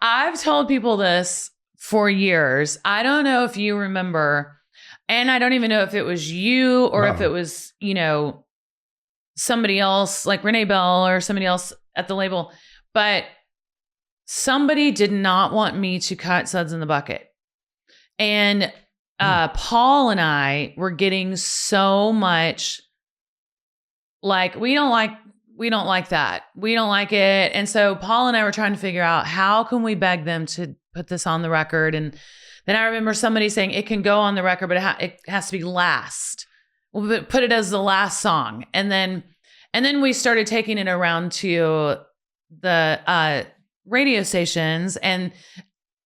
I've told people this for years. I don't know if you remember, and I don't even know if it was you or if it was, somebody else like Renee Bell or somebody else at the label, but somebody did not want me to cut Suds in the Bucket. And Paul and I were getting so much like, we don't like that. We don't like it. And so Paul and I were trying to figure out how can we beg them to put this on the record. And then I remember somebody saying it can go on the record, but it has to be last. We'll put it as the last song. And then we started taking it around to the radio stations, and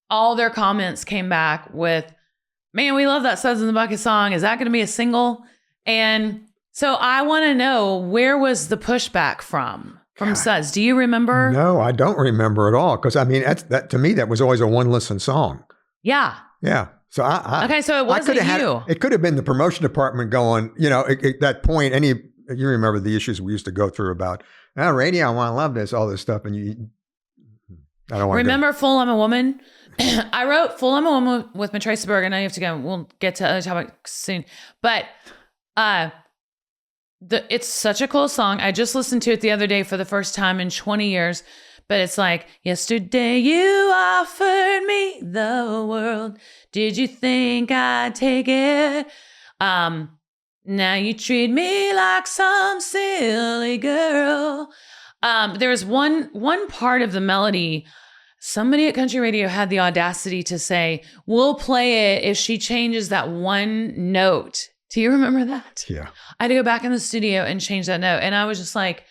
all their comments came back with, man, we love that Suds in the Bucket song. Is that going to be a single? And so I want to know, where was the pushback from Suds? Do you remember? No, I don't remember at all. Because I mean, that to me, that was always a one listen song. Yeah. Yeah. So okay. So it wasn't you. It could have been the promotion department going, at that point, you remember the issues we used to go through about, radio, I want to love this, all this stuff. And I don't want to remember Full I'm a Woman? I wrote Full I'm a Woman with Matrace Berg. I know you have to go. We'll get to other topics soon. But it's such a cool song. I just listened to it the other day for the first time in 20 years. But it's like, yesterday you offered me the world. Did you think I'd take it? Now you treat me like some silly girl. There was one part of the melody. Somebody at Country Radio had the audacity to say, we'll play it if she changes that one note. Do you remember that? Yeah. I had to go back in the studio and change that note. And I was just like,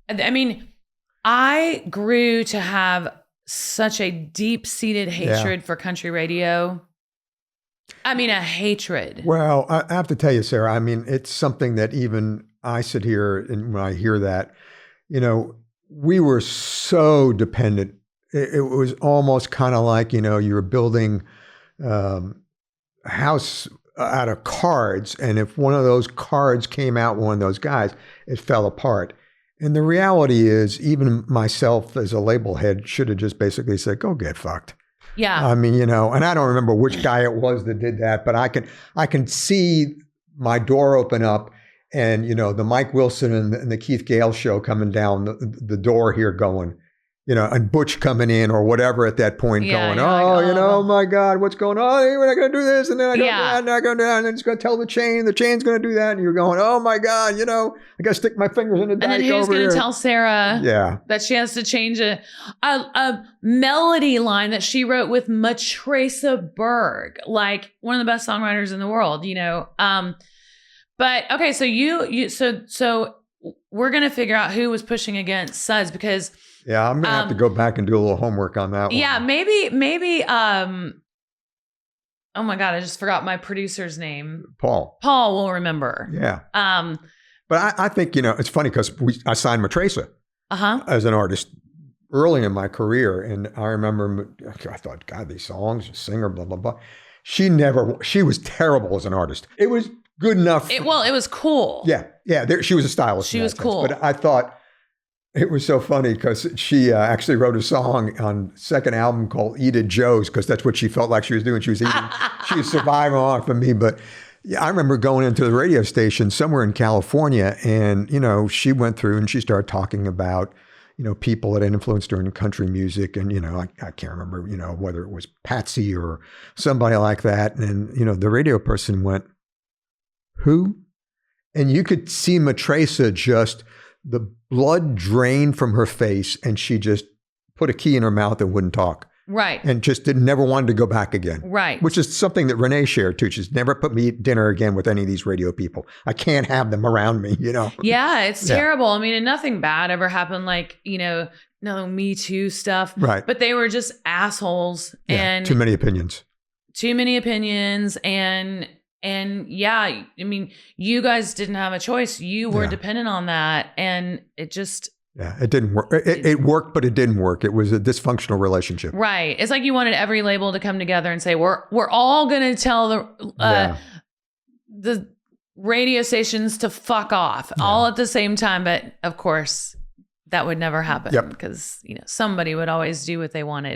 I mean, I grew to have such a deep-seated hatred for country radio. I mean, a hatred. Well, I have to tell you, Sarah, I mean, it's something that even I sit here and when I hear that, we were so dependent. It was almost kind of like, you were building a house out of cards. And if one of those cards came out, one of those guys, it fell apart. And the reality is, even myself as a label head should have just basically said, go get fucked. Yeah. I mean, and I don't remember which guy it was that did that, but I can see my door open up and, the Mike Wilson and the Keith Gale show coming down the door here going, and Butch coming in or whatever at that point going, oh my God, what's going on? Hey, we're not going to do this. And then I go, I'm not going to do that. And then it's going to tell the chain's going to do that. And you're going, oh my God, I got to stick my fingers in the dike over here. And then who's going to tell Sarah that she has to change a melody line that she wrote with Matrace Berg, like one of the best songwriters in the world, But okay, so so we're going to figure out who was pushing against Suds because yeah, I'm going to have to go back and do a little homework on that one. Yeah, maybe, oh my God, I just forgot my producer's name. Paul will remember. Yeah. But I think, it's funny because I signed Matrace as an artist early in my career. And I remember, I thought, God, these songs, singer, blah, blah, blah. She was terrible as an artist. It was good enough. It was cool. Yeah. She was a stylist. She was cool. But I thought, it was so funny because she actually wrote a song on second album called Eat at Joe's because that's what she felt like she was doing. She was eating, she was surviving off of me. But yeah, I remember going into the radio station somewhere in California and, she went through and she started talking about, people that had influenced her in country music. And, I can't remember, whether it was Patsy or somebody like that. And, the radio person went, who? And you could see Matrace just... the blood drained from her face and she just put a key in her mouth and wouldn't talk. Right. And just never wanted to go back again. Right. Which is something that Renee shared too. She's never put me at dinner again with any of these radio people. I can't have them around me, Yeah, it's terrible. I mean, and nothing bad ever happened like, no Me Too stuff. Right. But they were just assholes. Yeah, and too many opinions. And yeah, I mean, you guys didn't have a choice. You were dependent on that. And it just... Yeah, it didn't work. It worked, but it didn't work. It was a dysfunctional relationship. Right. It's like you wanted every label to come together and say, we're all going to tell the radio stations to fuck off all at the same time. But of course, that would never happen because, somebody would always do what they wanted.